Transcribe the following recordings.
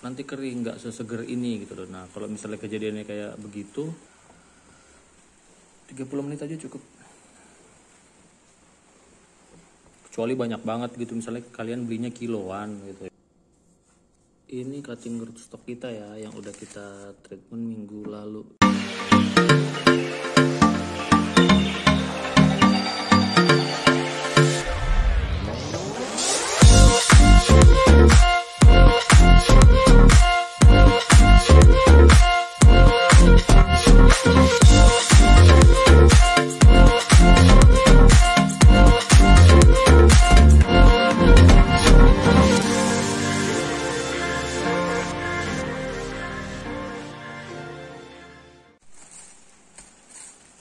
nanti kering, nggak seseger ini gitu loh. Nah kalau misalnya kejadiannya kayak begitu, 30 menit aja cukup. Kecuali banyak banget gitu, misalnya kalian belinya kiloan gitu. Ini cutting rootstock kita ya, yang udah kita treatment minggu lalu.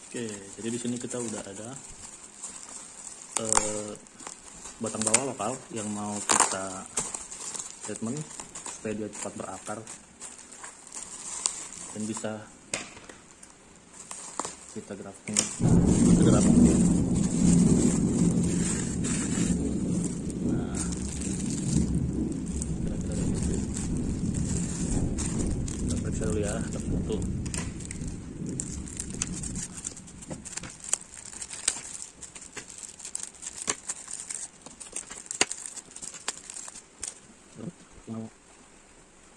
Oke, jadi di sini kita udah ada batang bawah lokal yang mau kita treatment supaya dia cepat berakar dan bisa kita grafting. Nah, kira-kira gitu. Kita periksa dulu ya, kita foto.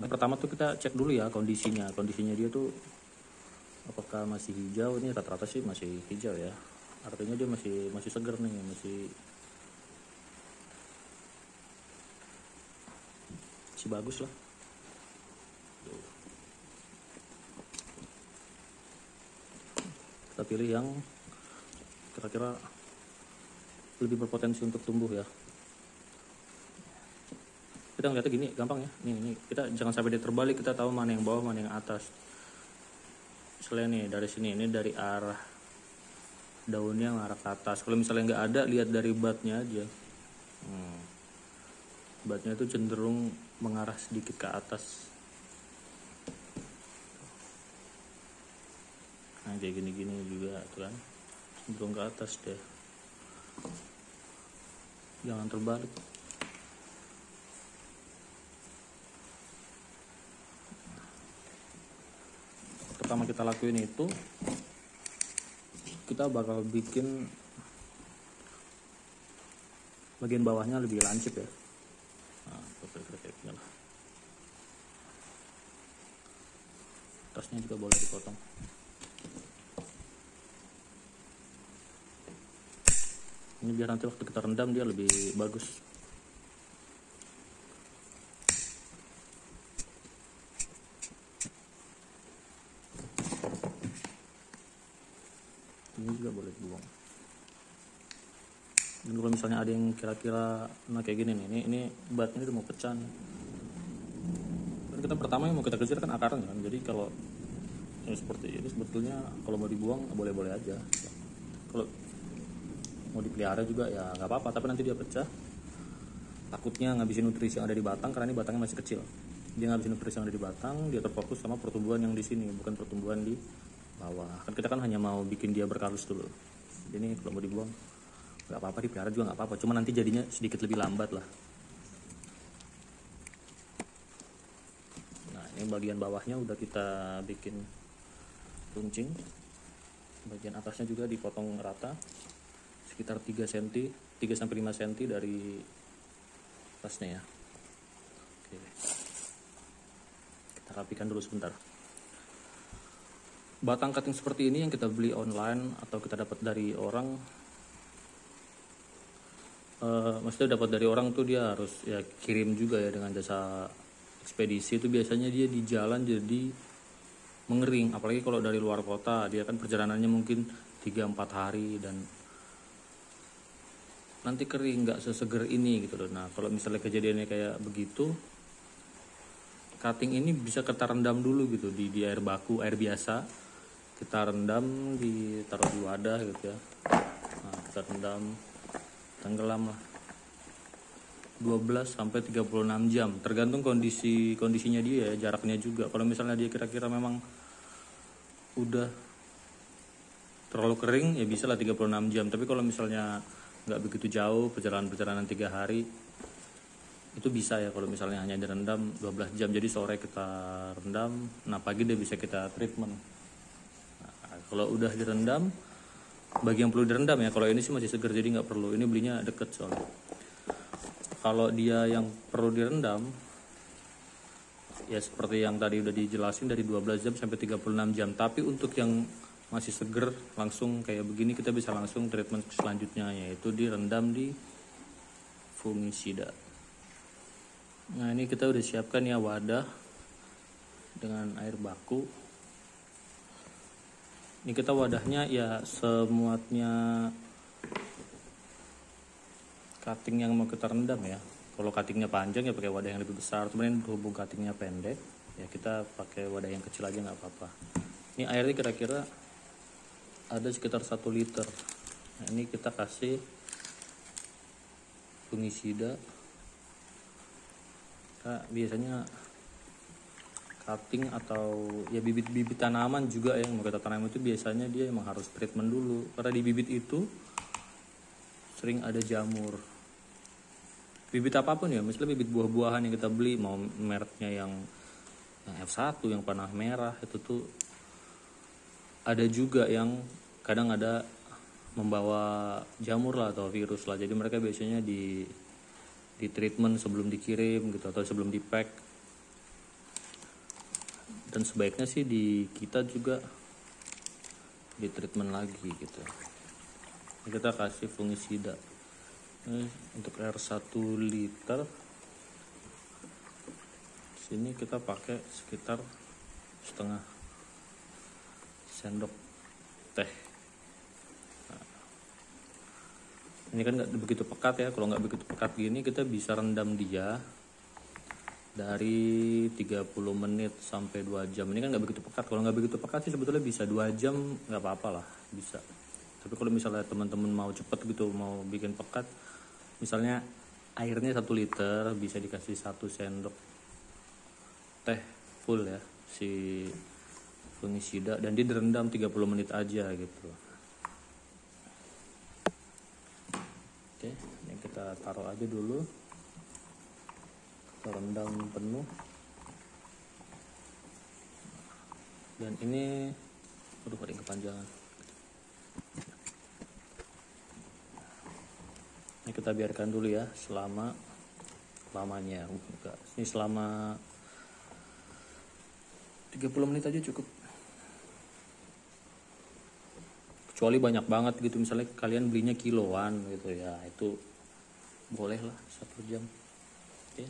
Pertama tuh kita cek dulu ya kondisinya dia tuh apakah masih hijau. Ini rata-rata sih masih hijau ya, artinya dia masih seger nih, masih bagus lah. Kita pilih yang kira-kira lebih berpotensi untuk tumbuh ya. Kita ngeliatnya gini gampang ya, nih kita jangan sampai dia terbalik, kita tahu mana yang bawah mana yang atas. Misalnya nih dari sini, ini dari arah daunnya mengarah ke atas. Kalau misalnya nggak ada, lihat dari batnya aja. Batnya itu cenderung mengarah sedikit ke atas. Nah kayak gini-gini juga tuh kan, cenderung ke atas deh. Jangan terbalik. Pertama kita lakuin itu, kita bakal bikin bagian bawahnya lebih lancip ya. Nah, kira-kira kayak gini lah. Atasnya juga boleh dipotong. Ini biar nanti waktu kita rendam dia lebih bagus. Ini juga boleh dibuang. Dan kalau misalnya ada yang kira-kira kayak gini nih, ini batnya udah mau pecah nih. Dan kita pertama yang mau kita kejar kan akarnya kan. Jadi kalau yang seperti ini sebetulnya kalau mau dibuang boleh-boleh aja. Kalau mau dipelihara juga ya nggak apa-apa, tapi nanti dia pecah. Takutnya ngabisin nutrisi yang ada di batang, karena ini batangnya masih kecil. Dia ngabisin nutrisi yang ada di batang, dia terfokus sama pertumbuhan yang di sini, bukan pertumbuhan di bawah. Kan kita kan hanya mau bikin dia berkalus dulu. Jadi kalau mau dibuang nggak apa-apa, dipelihara juga nggak apa-apa, cuma nanti jadinya sedikit lebih lambat lah. Nah ini bagian bawahnya udah kita bikin runcing, bagian atasnya juga dipotong rata sekitar 3 sampai 5 cm dari atasnya ya. Oke, kita rapikan dulu sebentar. Batang cutting seperti ini yang kita beli online atau kita dapat dari orang, maksudnya dapat dari orang tuh dia harus ya kirim juga ya dengan jasa ekspedisi. Itu biasanya dia di jalan jadi mengering, apalagi kalau dari luar kota, dia kan perjalanannya mungkin 3-4 hari dan nanti kering, nggak seseger ini gitu loh. Nah kalau misalnya kejadiannya kayak begitu, cutting ini bisa kita rendam dulu gitu di air baku, air biasa. Kita rendam, ditaruh di wadah gitu ya. Nah, kita rendam, tenggelam lah 12 sampai 36 jam, tergantung kondisinya dia ya, jaraknya juga. Kalau misalnya dia kira-kira memang udah terlalu kering ya bisa lah 36 jam. Tapi kalau misalnya nggak begitu jauh, perjalanan 3 hari, Itu bisa ya kalau misalnya hanya direndam 12 jam, jadi sore kita rendam, nah pagi dia bisa kita treatment. Nah, kalau udah direndam, bagi yang perlu direndam ya, kalau ini sih masih segar jadi nggak perlu, ini belinya deket soalnya. Kalau dia yang perlu direndam ya seperti yang tadi udah dijelasin, dari 12 jam sampai 36 jam. Tapi untuk yang masih seger langsung kayak begini, kita bisa langsung treatment selanjutnya, yaitu direndam di fungisida. Nah ini kita udah siapkan ya wadah dengan air baku. Ini kita wadahnya ya semuatnya cutting yang mau kita rendam ya. Kalau cuttingnya panjang ya pakai wadah yang lebih besar. Cuman berhubung cuttingnya pendek ya kita pakai wadah yang kecil aja nggak apa-apa. Ini airnya kira-kira ada sekitar 1 liter. Nah ini kita kasih fungisida. Nah, biasanya cutting atau ya bibit-bibit tanaman juga yang mau kita tanam itu biasanya dia emang harus treatment dulu, karena di bibit itu sering ada jamur. Bibit apapun ya, misalnya bibit buah-buahan yang kita beli, mau mereknya yang F1 yang panah merah, itu tuh ada juga yang kadang ada membawa jamur lah atau virus lah, jadi mereka biasanya di treatment sebelum dikirim gitu atau sebelum di pack. Dan sebaiknya sih di kita juga di treatment lagi gitu. Kita kasih fungisida. Ini untuk air 1 liter. Sini kita pakai sekitar setengah sendok teh. Nah, ini kan nggak begitu pekat ya. Kalau nggak begitu pekat gini kita bisa rendam dia dari 30 menit sampai 2 jam. Ini kan nggak begitu pekat. Kalau nggak begitu pekat sih sebetulnya bisa 2 jam nggak apa-apa lah, bisa. Tapi kalau misalnya teman-teman mau cepet gitu, mau bikin pekat, misalnya airnya 1 liter, bisa dikasih 1 sendok teh full ya si fungisida, dan dia direndam 30 menit aja gitu. Oke, ini kita taruh aja dulu, kita rendam penuh. Dan ini aduh ada yang kepanjangan. Ini kita biarkan dulu ya lamanya. Ini selama 30 menit aja cukup. Kecuali banyak banget gitu, misalnya kalian belinya kiloan gitu ya, itu boleh lah 1 jam. Oke,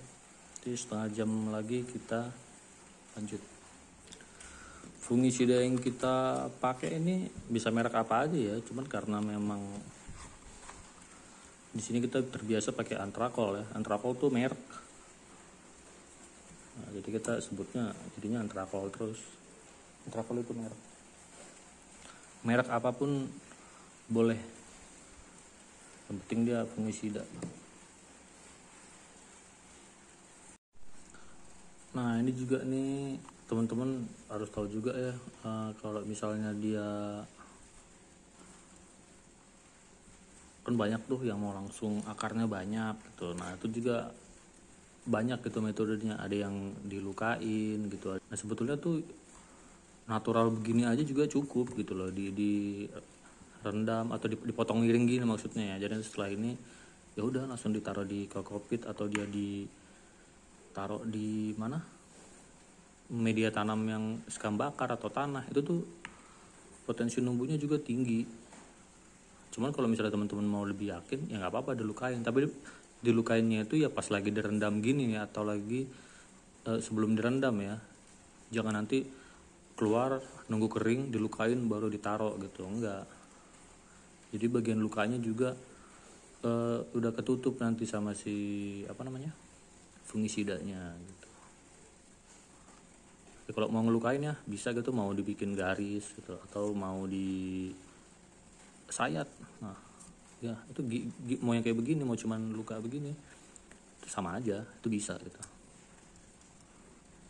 jadi setengah jam lagi kita lanjut. Fungisida yang kita pakai ini bisa merek apa aja ya, cuman karena memang di sini kita terbiasa pakai Antrakol ya. Antrakol tuh merek. Nah, jadi kita sebutnya jadinya Antrakol terus. Antrakol itu merek. Merek apapun boleh. Yang penting dia fungisida. Nah, ini juga nih teman-teman harus tahu juga ya, kalau misalnya dia kan banyak tuh yang mau langsung akarnya banyak gitu. Nah itu juga banyak gitu metodenya, ada yang dilukain gitu. Nah sebetulnya tuh natural begini aja juga cukup gitu loh, di rendam atau dipotong miring gini maksudnya ya. Jadi setelah ini ya udah langsung ditaruh di kokopit atau dia ditaruh di mana, media tanam yang sekam bakar atau tanah, itu tuh potensi numbuhnya juga tinggi. Cuman kalau misalnya teman-teman mau lebih yakin ya nggak apa-apa dilukain, tapi dilukainnya itu ya pas lagi direndam gini ya, atau lagi sebelum direndam ya. Jangan nanti keluar nunggu kering dilukain baru ditaruh gitu, enggak. Jadi bagian lukanya juga udah ketutup nanti sama si fungisidanya gitu. Jadi kalau mau ngelukain ya bisa gitu, mau dibikin garis gitu atau mau di sayat. Nah ya itu mau yang kayak begini, mau cuman luka begini itu sama aja, itu bisa gitu.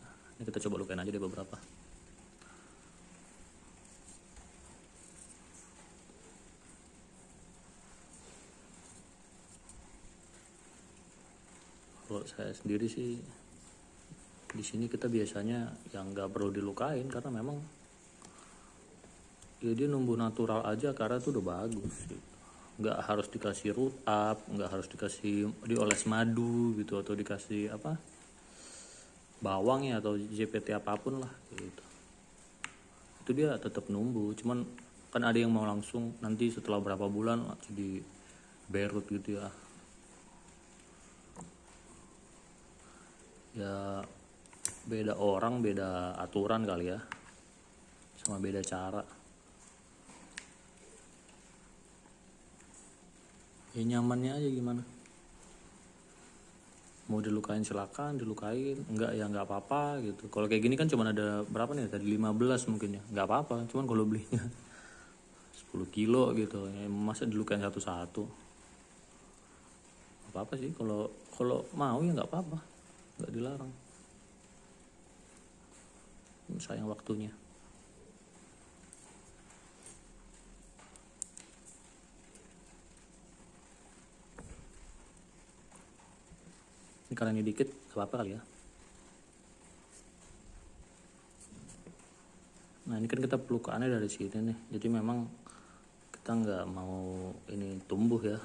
Nah, ini kita coba lukain aja deh beberapa. Kalau Kalau saya sendiri sih di sini kita biasanya yang nggak perlu dilukain karena memang ya dia numbuh natural aja, karena itu udah bagus gitu. Nggak harus dikasih root up, nggak harus dikasih dioles madu gitu, atau dikasih apa bawang ya atau JPT apapun lah gitu. Itu dia tetap numbuh, cuman kan ada yang mau langsung nanti setelah berapa bulan jadi berut gitu ya. Ya beda orang, beda aturan kali ya, sama beda cara. Ya nyamannya aja gimana. Mau dilukain silakan, dilukain, enggak ya enggak apa-apa gitu. Kalau kayak gini kan cuma ada berapa nih tadi, 15 mungkin ya, enggak apa-apa. Cuman kalau belinya 10 kilo gitu ya, masa dilukain satu-satu. Apa-apa sih, kalau mau ya enggak apa-apa, enggak dilarang. Sayang waktunya. Ini karena ini dikit, gak apa-apa kali ya. Nah ini kan kita pelukaannya dari sini nih, jadi memang kita nggak mau ini tumbuh ya.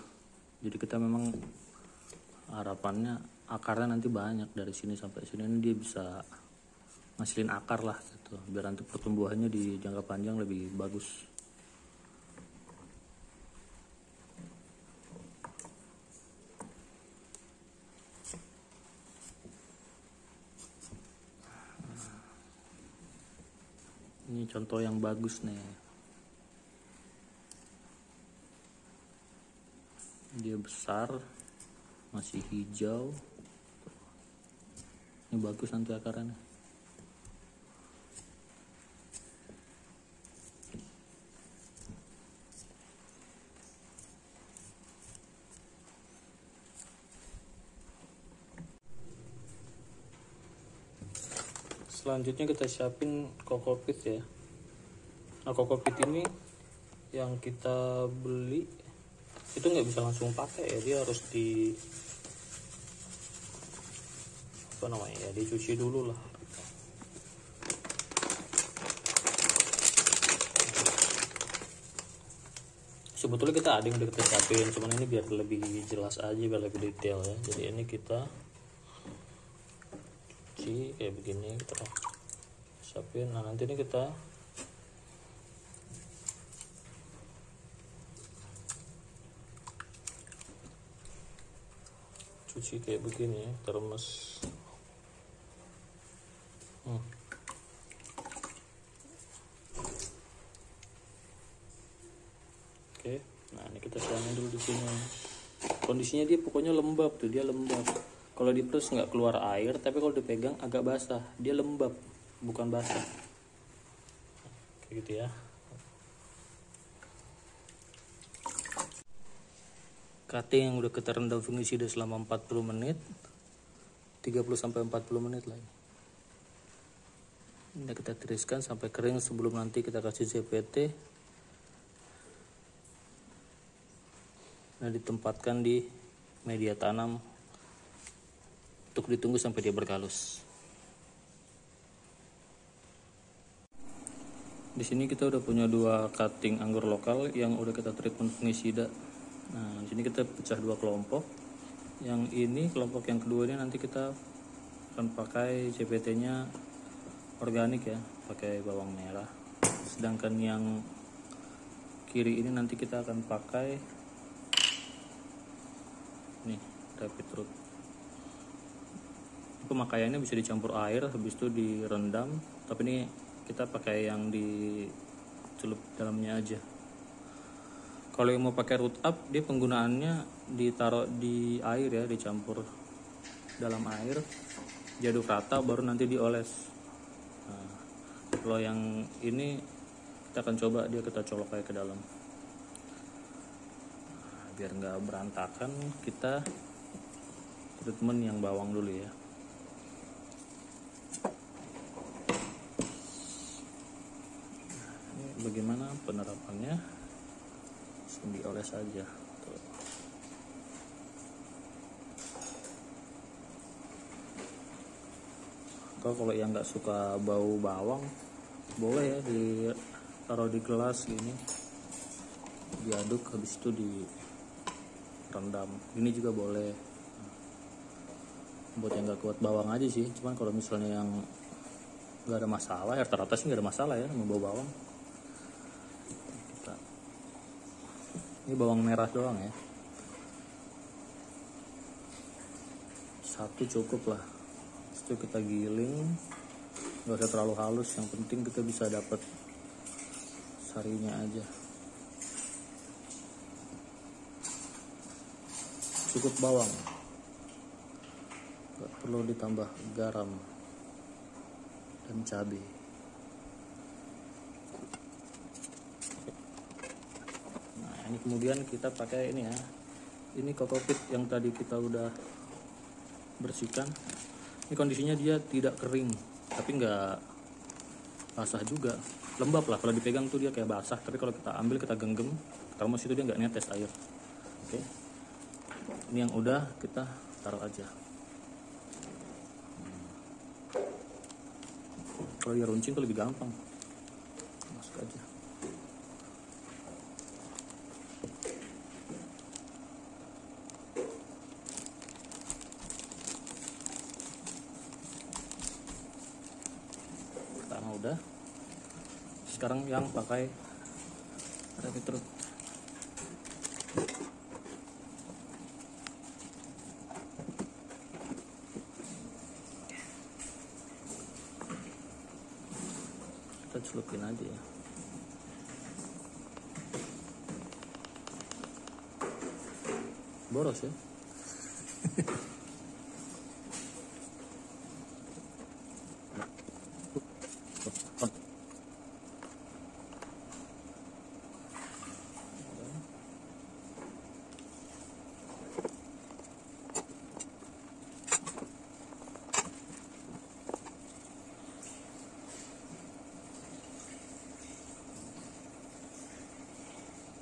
Jadi kita memang harapannya akarnya nanti banyak dari sini sampai sini, ini dia bisa ngasilin akar lah gitu, biar nanti pertumbuhannya di jangka panjang lebih bagus. Ini contoh yang bagus nih. Dia besar, masih hijau. Ini bagus nanti akarnya. Selanjutnya kita siapin kokopit ya. Nah kokopit ini yang kita beli itu nggak bisa langsung pakai ya, dia harus di apa namanya ya, dicuci dulu lah. Sebetulnya kita ada yang udah kita siapin, cuman ini biar lebih jelas aja, biar lebih detail ya. Jadi ini kita cuci kayak begini, kita siapin. Nah nanti ini kita cuci kayak begini, termes. Oke, nah ini kita siangin dulu di sini. Kondisinya dia pokoknya lembab tuh, dia lembab. Kalau diperes nggak keluar air, tapi kalau dipegang agak basah. Dia lembab, bukan basah. Kayak gitu ya. Cutting yang udah kita rendam fungisida selama 40 menit, 30-40 menit lah. Ini kita tiriskan sampai kering sebelum nanti kita kasih JPT. Nah ditempatkan di media tanam untuk ditunggu sampai dia bergalus. Di sini kita udah punya 2 cutting anggur lokal yang udah kita treatment fungisida. Nah, di sini kita pecah 2 kelompok. Yang ini kelompok yang kedua ini nanti kita akan pakai CPT-nya organik ya, pakai bawang merah. Sedangkan yang kiri ini nanti kita akan pakai nih rapid root. Pemakaiannya bisa dicampur air, habis itu direndam. Tapi ini kita pakai yang dicelup dalamnya aja. Kalau yang mau pakai root up, dia penggunaannya ditaruh di air ya, dicampur dalam air, diaduk rata, baru nanti dioles. Nah, kalau yang ini kita akan coba dia kita colok kayak ke dalam. Nah, biar nggak berantakan, kita treatment yang bawang dulu ya. Nah, ini bagaimana penerapannya? Dioles saja. Tuh. atau kalau yang nggak suka bau bawang boleh ya ditaruh di gelas gini, diaduk, habis itu direndam. Ini juga boleh. Buat yang nggak kuat bawang aja sih, cuman kalau misalnya yang nggak ada masalah, ya rata-rata sih nggak ada masalah ya sama bau bawang. Ini bawang merah doang ya, 1 cukup lah. Itu kita giling, nggak usah terlalu halus, yang penting kita bisa dapat sarinya aja. Cukup bawang, nggak perlu ditambah garam dan cabai. Nah ini kemudian kita pakai ini ya, ini kokopit yang tadi kita udah bersihkan. Ini kondisinya dia tidak kering tapi nggak basah juga, lembab lah. Kalau dipegang tuh dia kayak basah, tapi kalau kita ambil, kita genggam, termos itu dia nggak netes air. Oke, ini yang udah kita taruh aja. Kalau dia runcing tuh lebih gampang, masuk aja. Pertama udah, sekarang yang pakai rapid root. Kita celupin aja ya. Boros ya.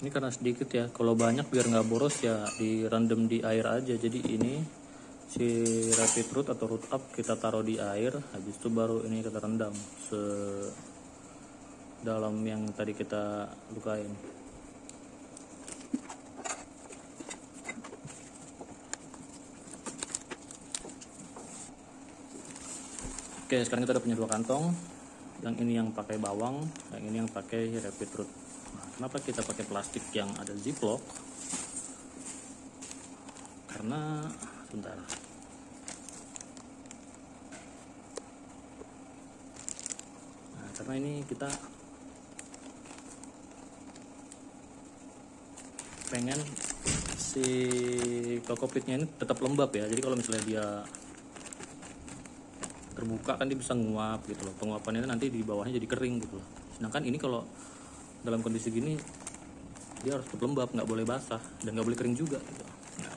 Ini karena sedikit ya, kalau banyak biar nggak boros ya direndam di air aja. Jadi ini si rapid root atau root up kita taruh di air, habis itu baru ini kita rendam sedalam yang tadi kita lukain. Oke, sekarang kita udah punya 2 kantong. Yang ini yang pakai bawang, yang ini yang pakai rapid root. Nah, kenapa kita pakai plastik yang ada ziplock? Karena sebentar. Nah, karena ini kita pengen si kokopitnya ini tetap lembab ya. Jadi kalau misalnya dia terbuka kan dia bisa nguap gitu loh. Penguapannya nanti di bawahnya jadi kering gitu loh. Sedangkan ini kalau dalam kondisi gini dia harus tetap lembab, nggak boleh basah dan nggak boleh kering juga gitu. Nah,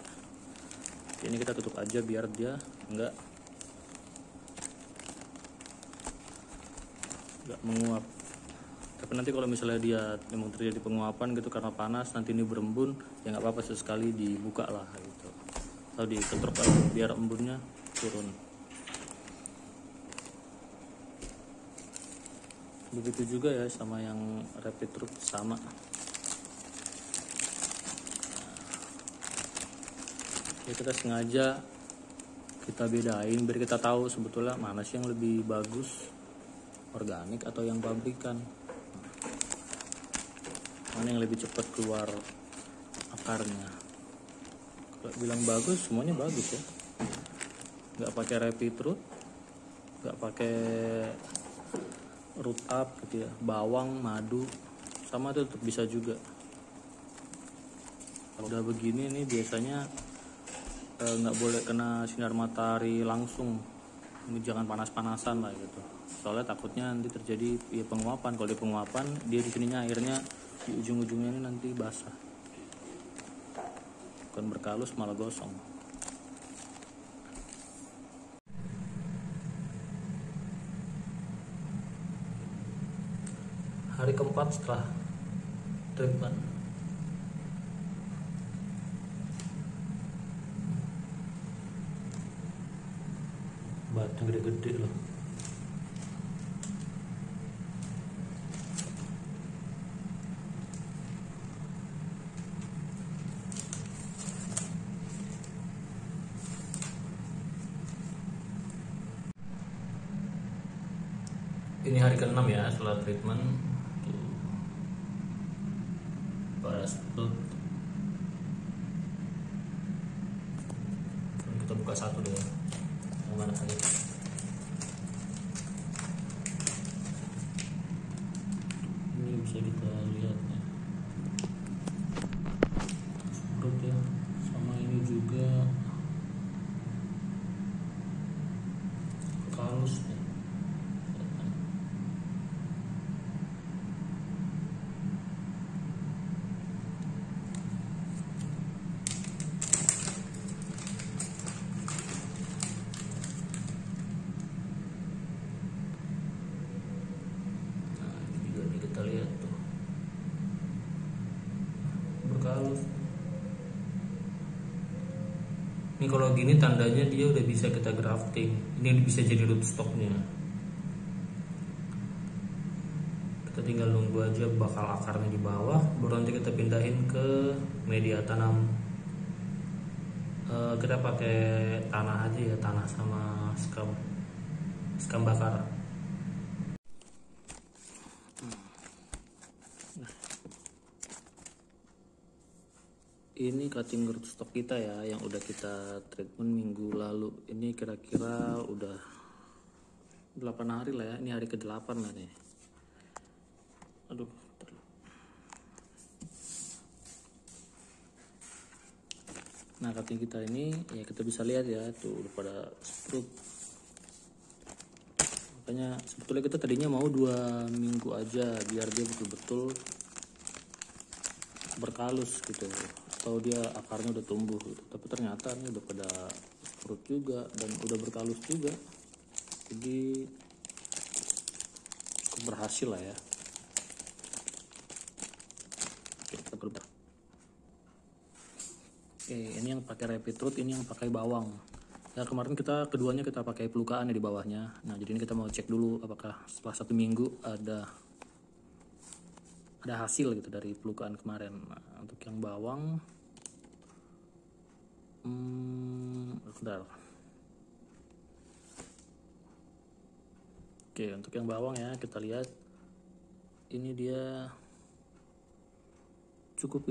ini kita tutup aja biar dia nggak menguap. Tapi nanti kalau misalnya dia memang terjadi penguapan gitu karena panas, nanti ini berembun, ya nggak apa-apa, sesekali dibuka lah gitu, atau diketrok aja biar embunnya turun. Begitu juga ya sama yang rapid root, sama. Ya kita sengaja kita bedain biar kita tahu sebetulnya mana sih yang lebih bagus, organik atau yang pabrikan. Mana yang lebih cepat keluar akarnya. Kalau bilang bagus, semuanya bagus ya. Nggak pakai rapid root, nggak pakai root up gitu ya, bawang, madu, sama itu tetap bisa juga. Kalau udah begini nih biasanya nggak boleh kena sinar matahari langsung. Ini jangan panas-panasan lah gitu. Soalnya takutnya nanti terjadi ya penguapan. Kalau di penguapan dia di sininya airnya di ujung-ujungnya ini nanti basah. Bukan berkalus malah gosong. Hari keempat setelah treatment. Batnya gede-gede loh. Ini hari ke-6 ya setelah treatment. Tuh, pada sprut. Kita buka satu deh. Yang mana tadi? Ini bisa kita lihat ya. Sprut ya. Sama ini juga kalus ya. Kita lihat tuh berkalus. Ini kalau gini tandanya dia udah bisa kita grafting. Ini bisa jadi rootstocknya. Kita tinggal nunggu aja bakal akarnya di bawah, baru nanti kita pindahin ke media tanam. Kita pakai tanah aja ya, tanah sama skam bakar. Ini cutting rootstock kita ya, yang udah kita treatment minggu lalu. Ini kira-kira udah 8 hari lah ya. Ini hari ke-8 lah nih. Aduh, nah cutting kita ini ya kita bisa lihat ya, tuh udah pada sprut. Makanya sebetulnya kita tadinya mau 2 minggu aja biar dia betul-betul berkalus gitu, atau dia akarnya udah tumbuh gitu. Tapi ternyata ini udah pada sprut juga dan udah berkalus juga, jadi cukup berhasil lah ya. Oke, kita berubah. Oke, ini yang pakai rapid root, ini yang pakai bawang ya. Kemarin kita keduanya kita pakai pelukaan ya di bawahnya. Nah jadi ini kita mau cek dulu apakah setelah 1 minggu ada hasil gitu dari pelukaan kemarin. Nah, untuk yang bawang bentar. Oke, untuk yang bawang ya kita lihat ini dia cukup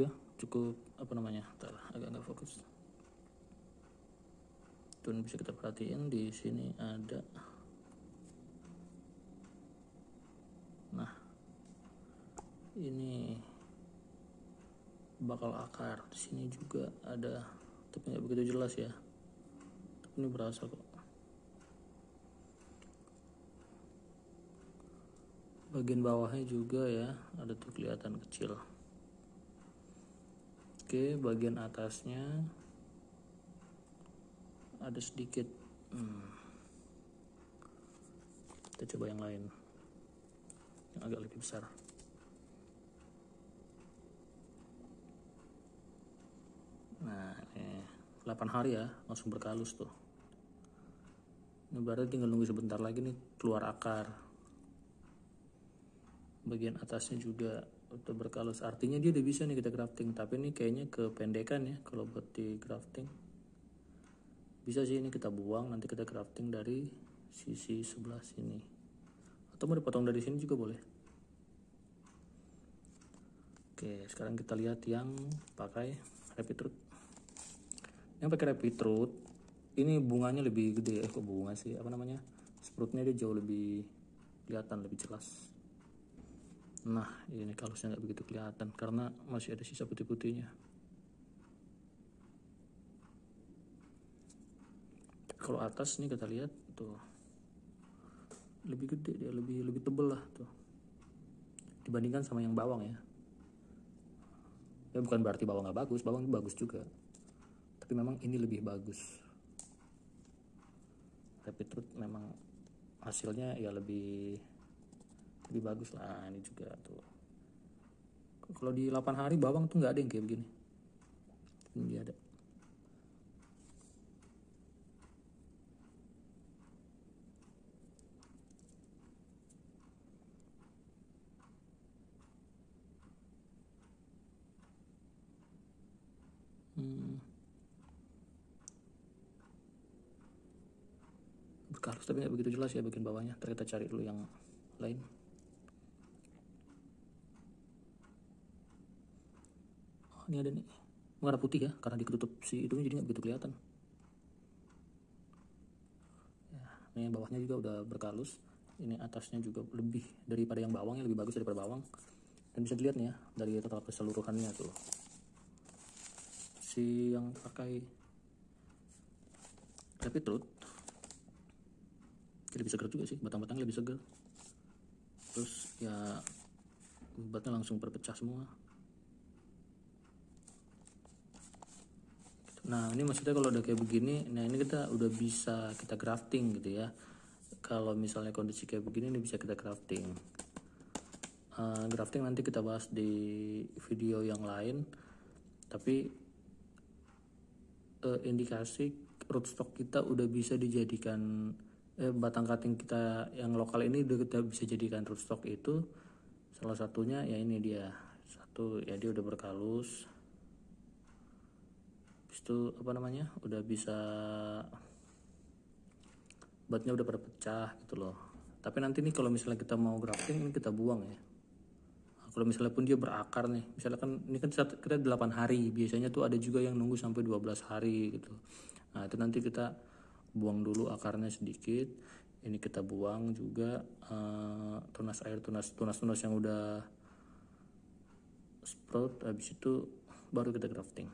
apa namanya, agak nggak fokus. Tuh bisa kita perhatiin di sini ada. Nah ini bakal akar, di sini juga ada, tapi nggak begitu jelas ya. Tapi ini berasa kok. Bagian bawahnya juga ya, ada tuh kelihatan kecil. Oke, bagian atasnya ada sedikit. Kita coba yang lain, yang agak lebih besar. Nah ini 8 hari ya langsung berkalus tuh. Ini berarti tinggal nunggu sebentar lagi nih keluar akar. Bagian atasnya juga udah berkalus, artinya dia udah bisa nih kita grafting. Tapi ini kayaknya kependekan ya kalau buat di grafting. Bisa sih ini kita buang, nanti kita grafting dari sisi sebelah sini, atau mau dipotong dari sini juga boleh. Oke, sekarang kita lihat yang pakai rapid root. Yang pakai rapid root ini bunganya lebih gede. Kok bunga sih, apa namanya, sprutnya dia jauh lebih kelihatan, lebih jelas. Nah ini kalusnya nggak begitu kelihatan karena masih ada sisa putih-putihnya. Kalau atas nih kita lihat tuh lebih gede, dia lebih tebel lah tuh dibandingkan sama yang bawang ya. Ya bukan berarti bawang nggak bagus, bawang bagus juga, tapi memang ini lebih bagus. Rapid root memang hasilnya ya lebih bagus lah. Ini juga tuh kalau di 8 hari bawang tuh nggak ada yang kayak begini. Ini dia ada. Berkalus tapi nggak begitu jelas ya bagian bawahnya. Ntar kita cari dulu yang lain. Oh, ini ada nih warna putih ya, karena ditutup si itu jadi nggak begitu kelihatan. Ya, ini bawahnya juga udah berkalus. Ini atasnya juga lebih daripada yang bawangnya, lebih bagus daripada bawang. Dan bisa dilihat nih ya dari total keseluruhannya tuh. Si yang pakai Rapid Root lebih segar juga sih, batang-batangnya lebih segar. Terus ya batnya langsung berpecah semua. Nah ini maksudnya kalau udah kayak begini, nah ini kita udah bisa kita grafting gitu ya. Kalau misalnya kondisi kayak begini ini bisa kita grafting. Grafting nanti kita bahas di video yang lain. Tapi indikasi rootstock kita udah bisa dijadikan batang cutting kita yang lokal ini udah kita bisa jadikan rootstock itu. Salah satunya ya ini dia. Satu ya dia udah berkalus. Habis itu apa namanya? Udah bisa batnya udah pada pecah gitu loh. Tapi nanti nih kalau misalnya kita mau grafting ini kita buang ya. Nah, kalau misalnya pun dia berakar nih, misalnya kan ini kan kita 8 hari, biasanya tuh ada juga yang nunggu sampai 12 hari gitu. Nah, itu nanti kita buang dulu akarnya sedikit. Ini kita buang juga tunas air, tunas yang udah sprout, habis itu baru kita grafting.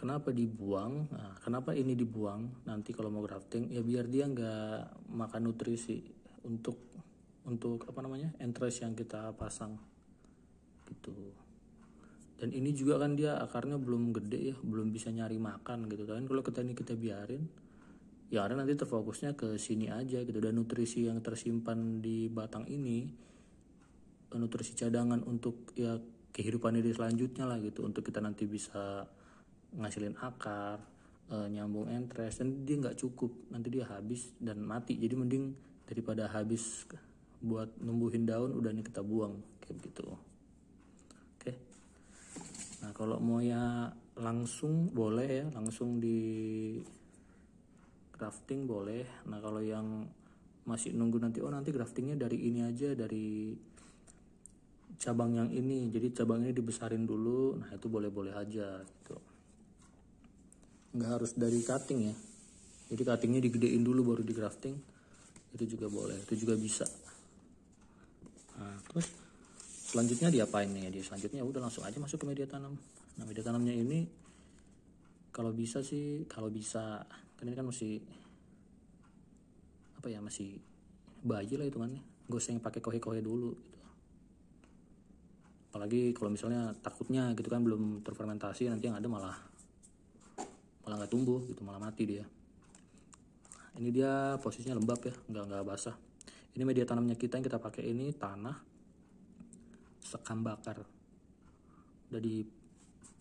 Kenapa dibuang? Nah, kenapa ini dibuang nanti kalau mau grafting? Ya biar dia nggak makan nutrisi untuk apa namanya entres yang kita pasang gitu. Dan ini juga kan dia akarnya belum gede ya, belum bisa nyari makan gitu kan. Kalau kita biarin, ya ada nanti terfokusnya ke sini aja gitu. Dan nutrisi yang tersimpan di batang ini, nutrisi cadangan untuk ya kehidupan dia selanjutnya lah gitu, untuk kita nanti bisa ngasilin akar, nyambung entres, dan dia nggak cukup, nanti dia habis dan mati. Jadi mending daripada habis buat numbuhin daun, udah nih kita buang kayak begitu. Oke. Nah kalau mau ya langsung boleh ya, langsung di grafting boleh. Nah kalau yang masih nunggu nanti nanti graftingnya dari ini aja, dari cabang yang ini, jadi cabang ini dibesarin dulu, nah itu boleh-boleh aja gitu. Nggak harus dari cutting ya, jadi cuttingnya digedein dulu baru di grafting, itu juga boleh, itu juga bisa. Nah terus selanjutnya diapain nih? Dia selanjutnya udah langsung aja masuk ke media tanam. Nah media tanamnya ini kalau bisa kan ini kan masih apa ya, masih bayi lah hitungannya, gak usah yang pakai kohe-kohe dulu gitu. Apalagi kalau misalnya takutnya gitu kan belum terfermentasi, nanti yang ada malah nggak tumbuh gitu, malah mati dia. Ini dia posisinya lembab ya, nggak basah. Ini media tanamnya kita yang kita pakai ini tanah sekam bakar, udah di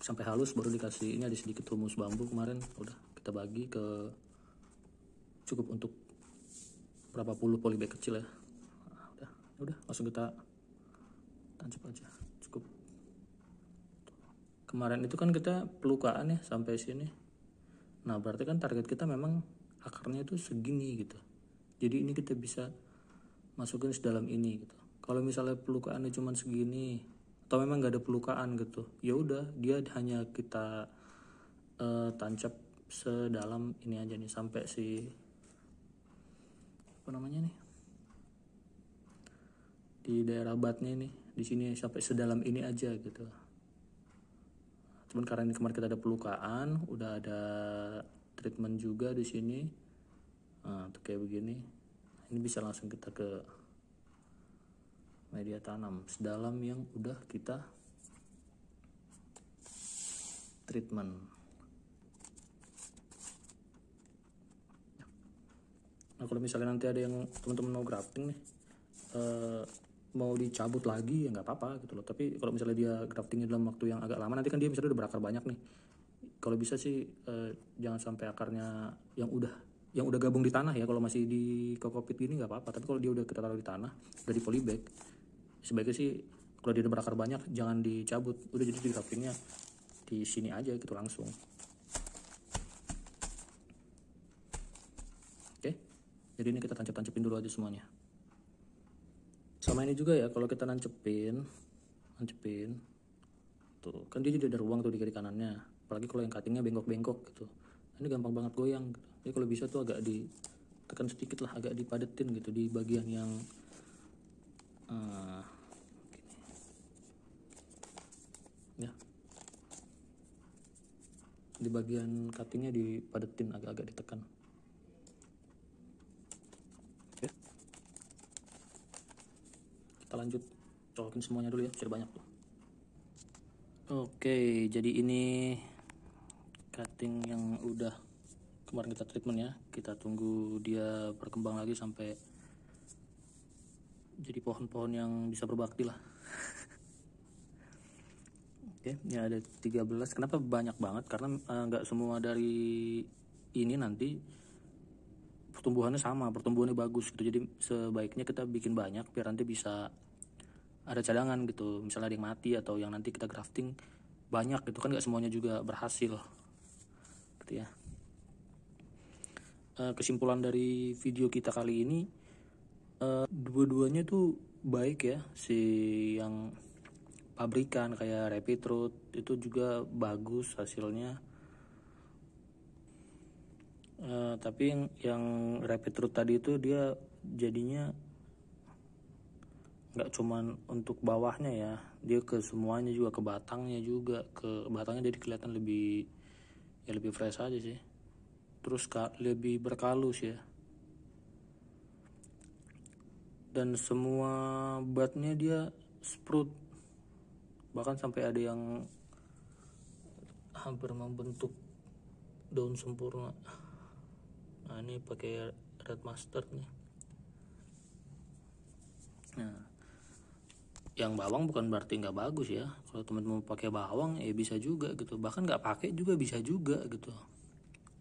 sampai halus, baru dikasih ini ada sedikit rumus bambu kemarin, udah kita bagi ke cukup untuk berapa puluh polybag kecil ya. Nah, udah langsung kita tancap aja, cukup. Kemarin itu kan kita pelukaan ya sampai sini. Nah berarti kan target kita memang akarnya itu segini gitu. Jadi ini kita bisa masukin sedalam ini gitu. Kalau misalnya pelukaannya cuma segini atau memang nggak ada pelukaan gitu, ya udah dia hanya kita tancap sedalam ini aja nih, sampai si apa namanya nih, di daerah batnya nih, di sini sampai sedalam ini aja gitu. Cuman karena ini kemarin kita ada pelukaan, udah ada treatment juga di sini. Nah, tuh kayak begini. Ini bisa langsung kita ke media tanam sedalam yang udah kita treatment. Nah, kalau misalnya nanti ada yang teman-teman mau grafting nih, mau dicabut lagi ya nggak apa-apa gitu loh. Tapi kalau misalnya dia graftingnya dalam waktu yang agak lama, nanti kan dia misalnya udah berakar banyak nih, kalau bisa sih jangan sampai akarnya yang udah gabung di tanah ya. Kalau masih di kokopit gini nggak apa-apa, tapi kalau dia udah kita taruh di tanah, udah di polybag, sebaiknya sih kalau dia udah berakar banyak jangan dicabut, udah jadi di graftingnya di sini aja gitu langsung. Oke. Jadi ini kita tancap-tancapin dulu aja semuanya. Sama ini juga ya, kalau kita nancepin tuh kan dia jadi ada ruang tuh di kiri kanannya, apalagi kalau yang cuttingnya bengkok-bengkok gitu. Ini gampang banget goyang gitu. Jadi kalau bisa tuh agak ditekan sedikit lah, agak dipadetin gitu di bagian yang ya, di bagian cuttingnya dipadetin, agak-agak ditekan. Oke, kita lanjut colokin semuanya dulu ya, sudah banyak tuh. Oke, jadi ini cutting yang udah kemarin kita treatment ya. Kita tunggu dia berkembang lagi sampai jadi pohon-pohon yang bisa berbakti lah. Oke, ini ada 13. Kenapa banyak banget? Karena nggak semua dari ini nanti pertumbuhannya sama, pertumbuhannya bagus gitu. Jadi sebaiknya kita bikin banyak biar nanti bisa ada cadangan gitu. Misalnya ada yang mati atau yang nanti kita grafting banyak gitu kan, nggak semuanya juga berhasil gitu ya. Kesimpulan dari video kita kali ini, dua-duanya tuh baik ya. Si yang pabrikan kayak Rapid Root itu juga bagus hasilnya. Tapi yang Rapid Root tadi itu dia jadinya nggak cuman untuk bawahnya ya, dia ke semuanya juga, ke batangnya juga, ke batangnya jadi kelihatan lebih fresh aja sih. Terus lebih berkalus ya, dan semua batnya dia sprout, bahkan sampai ada yang hampir membentuk daun sempurna. Nah ini pakai Red Master nih. Nah yang bawang bukan berarti nggak bagus ya. Kalau teman-teman pakai bawang ya bisa juga gitu, bahkan nggak pakai juga bisa juga gitu.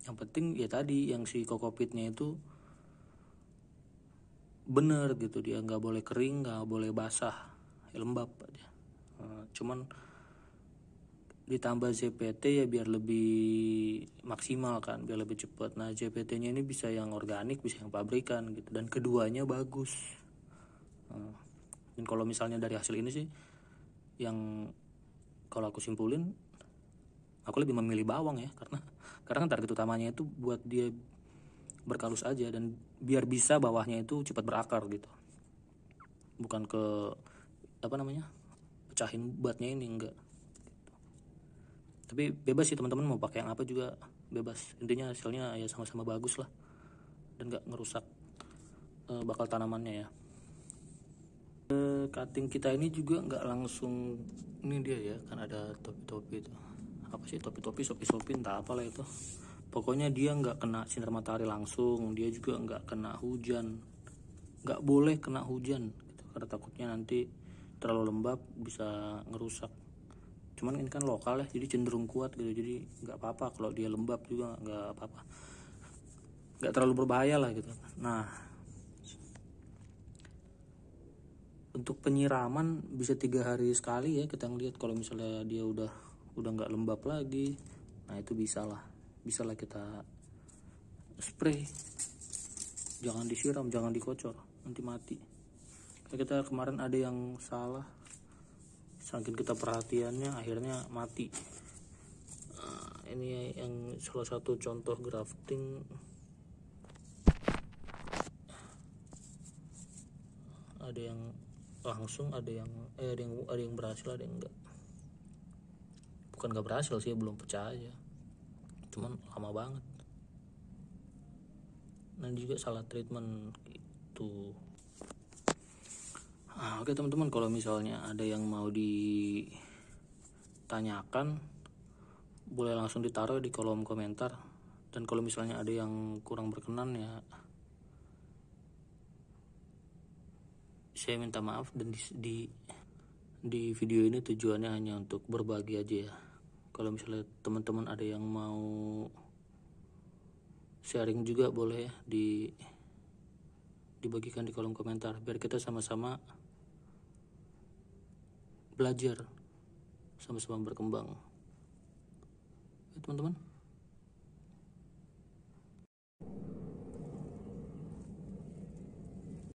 Yang penting ya tadi yang si kokopitnya itu bener gitu, dia nggak boleh kering, nggak boleh basah, lembab aja. Cuman ditambah ZPT ya biar lebih maksimal kan, biar lebih cepat. Nah ZPT-nya ini bisa yang organik, bisa yang pabrikan gitu, dan keduanya bagus. Dan kalau misalnya dari hasil ini sih, yang kalau aku simpulin, aku lebih memilih bawang ya, karena target utamanya itu buat dia berkalus aja dan biar bisa bawahnya itu cepat berakar gitu, bukan ke pecahin batnya ini, enggak gitu. Tapi bebas sih teman-teman mau pakai yang apa juga bebas, intinya hasilnya ya sama-sama bagus lah dan nggak ngerusak bakal tanamannya ya. Cutting kita ini juga nggak langsung, ini dia ya kan ada topi-topi itu, apa sih topi-topi, sopi-sopi entah apalah itu. Pokoknya dia nggak kena sinar matahari langsung, dia juga nggak kena hujan, nggak boleh kena hujan gitu, karena takutnya nanti terlalu lembab bisa ngerusak. Cuman ini kan lokal ya, jadi cenderung kuat gitu, jadi nggak apa-apa kalau dia lembab juga, nggak apa-apa, nggak terlalu berbahaya lah gitu. Nah untuk penyiraman bisa 3 hari sekali ya, kita ngeliat kalau misalnya dia udah nggak lembab lagi, nah itu bisa lah kita spray. Jangan disiram, jangan dikocor, nanti mati. Kayak kita kemarin ada yang salah, saking kita perhatiannya akhirnya mati. Ini yang salah satu contoh grafting. Ada yang langsung, ada yang berhasil, ada yang enggak. Bukan nggak berhasil sih, belum pecah aja, cuman lama banget. Dan juga salah treatment gitu. Oke teman-teman, kalau misalnya ada yang mau ditanyakan boleh langsung ditaruh di kolom komentar, dan kalau misalnya ada yang kurang berkenan ya saya minta maaf. Dan di video ini tujuannya hanya untuk berbagi aja ya. Kalau misalnya teman-teman ada yang mau sharing juga boleh ya, dibagikan di kolom komentar biar kita sama-sama belajar, sama-sama berkembang ya, teman-teman.